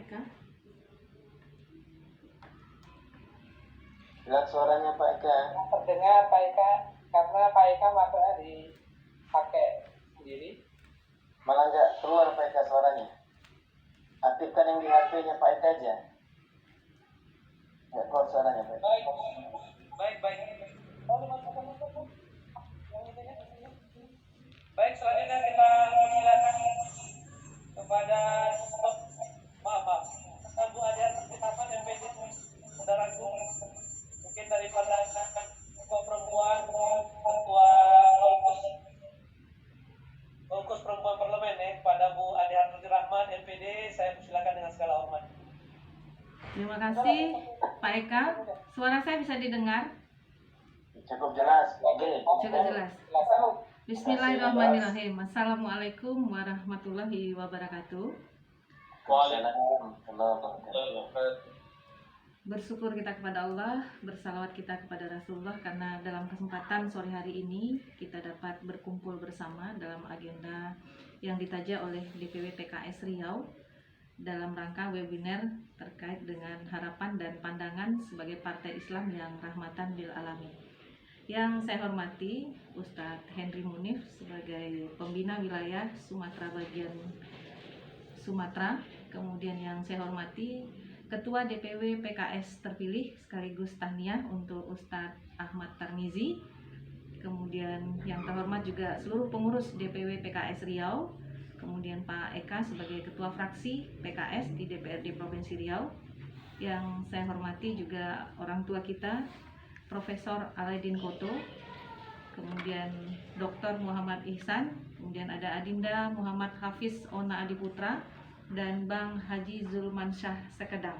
Eka. Jelas suaranya Pak Eka. Terdengar Pak Eka, karena Pak Eka masuknya dipakai sendiri. Malah nggak keluar Pak Eka suaranya. Aktifkan yang di HP-nya Pak Eka aja. Nggak keluar suaranya Pak Eka. Baik. Baik, selanjutnya kita persilakan kepada Abu Adian Ahmad MPD, saudaraku, mungkin dari pandangan ketua perempuan, ketua Kaukus Perempuan Parlemen pada Bu Adian Rahman MPD, saya persilakan dengan segala hormat. Terima kasih Pak Eka. Suara saya bisa didengar? Cukup jelas. Oke. Cukup jelas. Bismillahirrahmanirrahim. Assalamualaikum warahmatullahi wabarakatuh. Bersyukur kita kepada Allah, bersalawat kita kepada Rasulullah karena dalam kesempatan sore hari ini kita dapat berkumpul bersama dalam agenda yang ditaja oleh DPW PKS Riau dalam rangka webinar terkait dengan harapan dan pandangan sebagai partai Islam yang rahmatan lil alamin. Yang saya hormati Ustadz Henry Munif sebagai pembina wilayah Sumatera bagian Sumatera. Kemudian yang saya hormati Ketua DPW PKS terpilih sekaligus tahniah untuk Ustadz Ahmad Tarmizi. Kemudian yang terhormat juga seluruh pengurus DPW PKS Riau. Kemudian Pak Eka sebagai Ketua Fraksi PKS di DPRD Provinsi Riau. Yang saya hormati juga orang tua kita Profesor Alaidin Koto, kemudian Dr. Muhammad Ihsan, kemudian ada Adinda Muhammad Hafiz Ona Adiputra, dan Bang Haji Zulmansyah Sekedang.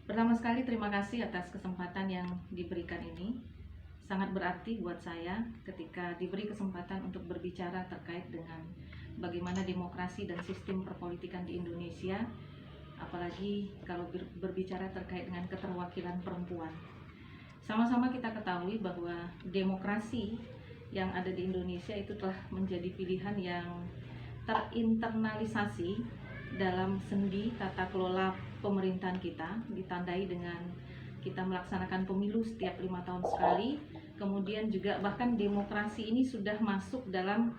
Pertama sekali terima kasih atas kesempatan yang diberikan ini. Sangat berarti buat saya ketika diberi kesempatan untuk berbicara terkait dengan bagaimana demokrasi dan sistem perpolitikan di Indonesia, apalagi kalau berbicara terkait dengan keterwakilan perempuan. Sama-sama kita ketahui bahwa demokrasi yang ada di Indonesia itu telah menjadi pilihan yang terinternalisasi dalam sendi tata kelola pemerintahan kita, ditandai dengan kita melaksanakan pemilu setiap 5 tahun sekali. Kemudian juga bahkan demokrasi ini sudah masuk dalam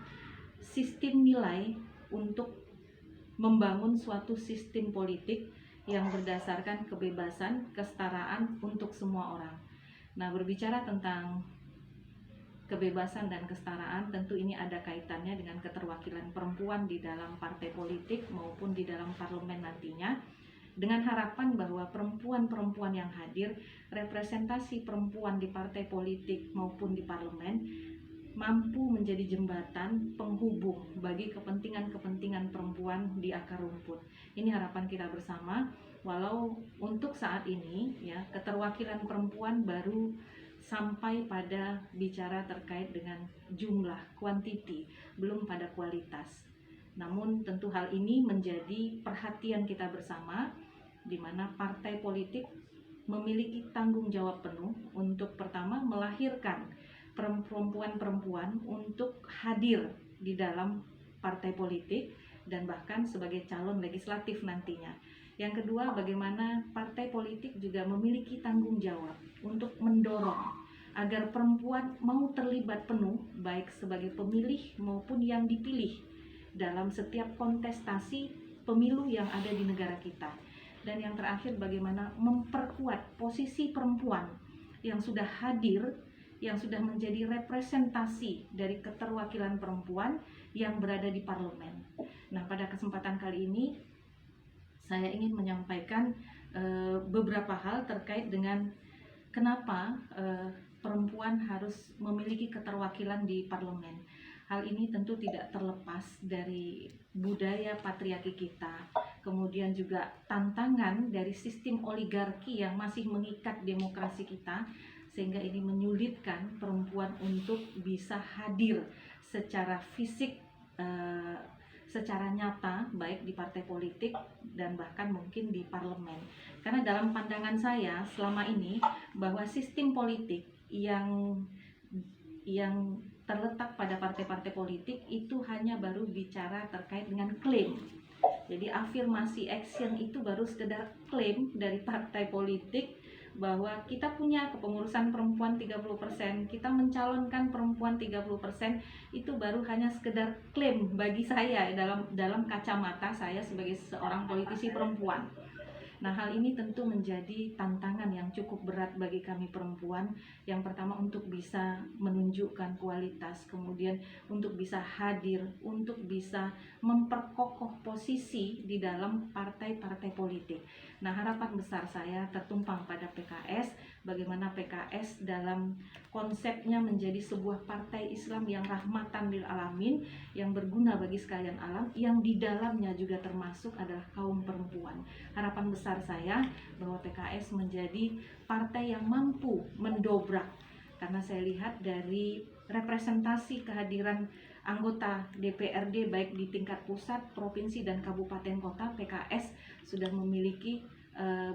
sistem nilai untuk membangun suatu sistem politik yang berdasarkan kebebasan, kesetaraan untuk semua orang. Nah, berbicara tentang kebebasan dan kesetaraan, tentu ini ada kaitannya dengan keterwakilan perempuan di dalam partai politik maupun di dalam parlemen nantinya, dengan harapan bahwa perempuan-perempuan yang hadir, representasi perempuan di partai politik maupun di parlemen, mampu menjadi jembatan penghubung bagi kepentingan-kepentingan perempuan di akar rumput. Ini harapan kita bersama. Walau untuk saat ini ya keterwakilan perempuan baru sampai pada bicara terkait dengan jumlah, kuantiti, belum pada kualitas. Namun tentu hal ini menjadi perhatian kita bersama, di mana partai politik memiliki tanggung jawab penuh untuk pertama melahirkan perempuan-perempuan untuk hadir di dalam partai politik dan bahkan sebagai calon legislatif nantinya. Yang kedua, bagaimana partai politik juga memiliki tanggung jawab untuk mendorong agar perempuan mau terlibat penuh baik sebagai pemilih maupun yang dipilih dalam setiap kontestasi pemilu yang ada di negara kita. Dan yang terakhir, bagaimana memperkuat posisi perempuan yang sudah hadir, yang sudah menjadi representasi dari keterwakilan perempuan yang berada di parlemen. Nah, pada kesempatan kali ini saya ingin menyampaikan beberapa hal terkait dengan kenapa perempuan harus memiliki keterwakilan di parlemen. Hal ini tentu tidak terlepas dari budaya patriarki kita, kemudian juga tantangan dari sistem oligarki yang masih mengikat demokrasi kita, sehingga ini menyulitkan perempuan untuk bisa hadir secara fisik, secara nyata, baik di partai politik dan bahkan mungkin di parlemen. Karena dalam pandangan saya selama ini bahwa sistem politik yang terletak pada partai-partai politik itu hanya baru bicara terkait dengan klaim. Jadi afirmasi action itu baru sekedar klaim dari partai politik bahwa kita punya kepengurusan perempuan 30%, kita mencalonkan perempuan 30%, itu baru hanya sekedar klaim bagi saya dalam kacamata saya sebagai seorang politisi perempuan. Nah, hal ini tentu menjadi tantangan yang cukup berat bagi kami perempuan. Yang pertama, untuk bisa menunjukkan kualitas, kemudian untuk bisa hadir, untuk bisa memperkokoh posisi di dalam partai-partai politik. Nah, harapan besar saya tertumpang pada PKS, bagaimana PKS dalam konsepnya menjadi sebuah partai Islam yang rahmatan lil alamin, yang berguna bagi sekalian alam, yang di dalamnya juga termasuk adalah kaum perempuan. Harapan besar saya bahwa PKS menjadi partai yang mampu mendobrak, karena saya lihat dari representasi kehadiran anggota DPRD baik di tingkat pusat, provinsi, dan kabupaten kota, PKS sudah memiliki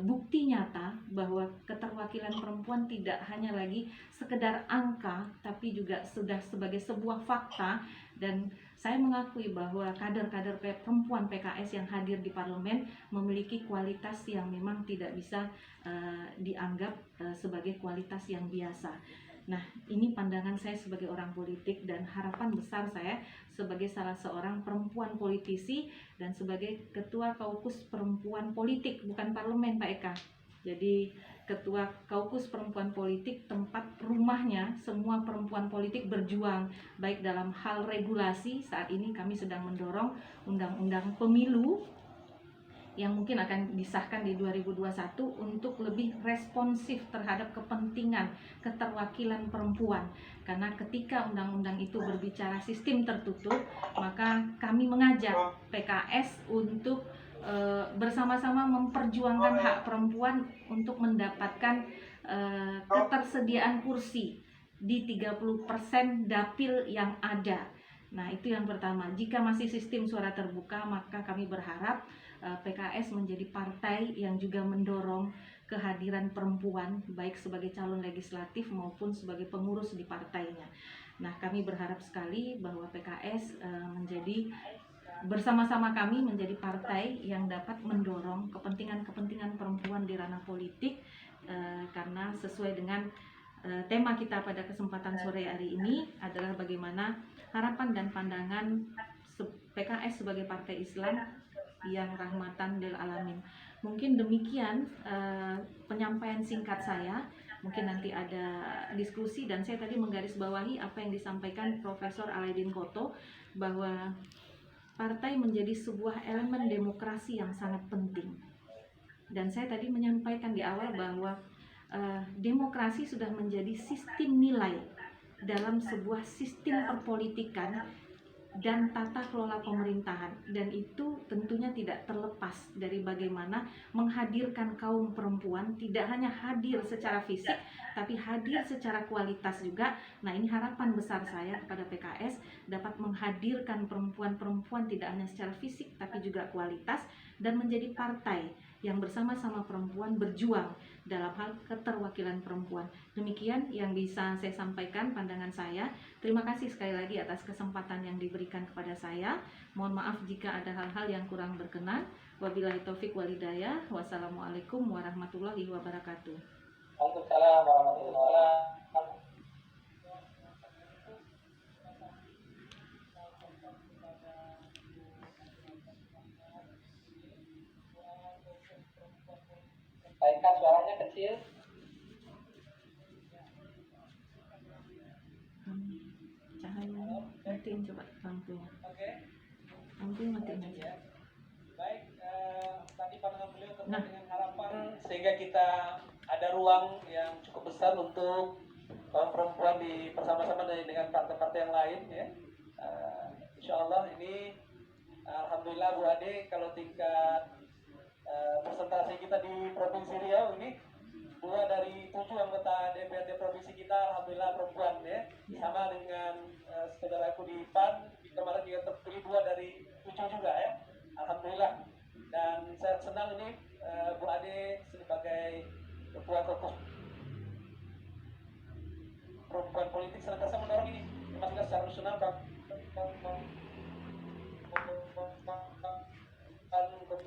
bukti nyata bahwa keterwakilan perempuan tidak hanya lagi sekedar angka, tapi juga sudah sebagai sebuah fakta. Dan saya mengakui bahwa kader-kader perempuan PKS yang hadir di parlemen memiliki kualitas yang memang tidak bisa dianggap sebagai kualitas yang biasa. Nah, ini pandangan saya sebagai orang politik dan harapan besar saya sebagai salah seorang perempuan politisi dan sebagai ketua kaukus perempuan politik, bukan parlemen Pak Eka. Jadi ketua kaukus perempuan politik, tempat rumahnya semua perempuan politik berjuang, baik dalam hal regulasi. Saat ini kami sedang mendorong undang-undang pemilu yang mungkin akan disahkan di 2021 untuk lebih responsif terhadap kepentingan keterwakilan perempuan. Karena ketika undang-undang itu berbicara sistem tertutup, maka kami mengajak PKS untuk bersama-sama memperjuangkan hak perempuan untuk mendapatkan ketersediaan kursi di 30% dapil yang ada. Nah, itu yang pertama. Jika masih sistem suara terbuka, maka kami berharap PKS menjadi partai yang juga mendorong kehadiran perempuan baik sebagai calon legislatif maupun sebagai pengurus di partainya. Nah, kami berharap sekali bahwa PKS menjadi bersama-sama kami menjadi partai yang dapat mendorong kepentingan-kepentingan perempuan di ranah politik, karena sesuai dengan tema kita pada kesempatan sore hari ini adalah bagaimana harapan dan pandangan PKS sebagai partai Islam yang rahmatan lil alamin. Mungkin demikian penyampaian singkat saya. Mungkin nanti ada diskusi, dan saya tadi menggarisbawahi apa yang disampaikan Profesor Alaidin Koto bahwa partai menjadi sebuah elemen demokrasi yang sangat penting. Dan saya tadi menyampaikan di awal bahwa demokrasi sudah menjadi sistem nilai dalam sebuah sistem perpolitikan dan tata kelola pemerintahan, dan itu tentunya tidak terlepas dari bagaimana menghadirkan kaum perempuan, tidak hanya hadir secara fisik tapi hadir secara kualitas juga. Nah, ini harapan besar saya kepada PKS dapat menghadirkan perempuan-perempuan tidak hanya secara fisik tapi juga kualitas, dan menjadi partai yang bersama-sama perempuan berjuang dalam hal keterwakilan perempuan. Demikian yang bisa saya sampaikan pandangan saya. Terima kasih sekali lagi atas kesempatan yang diberikan kepada saya. Mohon maaf jika ada hal-hal yang kurang berkenan. Wabillahi taufik wal hidayah. Wassalamualaikum warahmatullahi wabarakatuh. Waalaikumsalam warahmatullahi wabarakatuh. Baikkan suaranya kecil. Cahaya matiin, coba lampunya. Oke. Lampunya matiin aja. Baik, tadi pandangan beliau terkait Nah. dengan harapan sehingga kita ada ruang yang cukup besar untuk kaum perempuan bersama-sama dengan partai-partai yang lain, ya. Insya Allah ini alhamdulillah Bu Ade, kalau tingkat presentasi kita di Provinsi Riau ini 2 dari 7 anggota DPRD provinsi kita alhamdulillah perempuan, ya. Sama dengan saudara aku di PAN, kemarin juga terpilih 2 dari 7 juga, ya. Alhamdulillah. Dan saya senang ini Bu Ade sebagai ketua kaukus perempuan politik senantiasa mendorong ini. Mas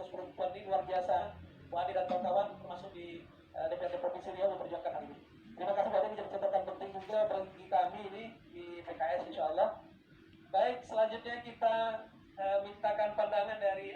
Aktivitas perempuan ini luar biasa. Bu Ade dan kawan-kawan termasuk di DPRD Provinsi Riau memperjuangkan hal ini. Terima kasih Bu Ade, menjadi catatan penting juga bagi kami ini di PKS insya Allah. Baik, selanjutnya kita mintakan pandangan dari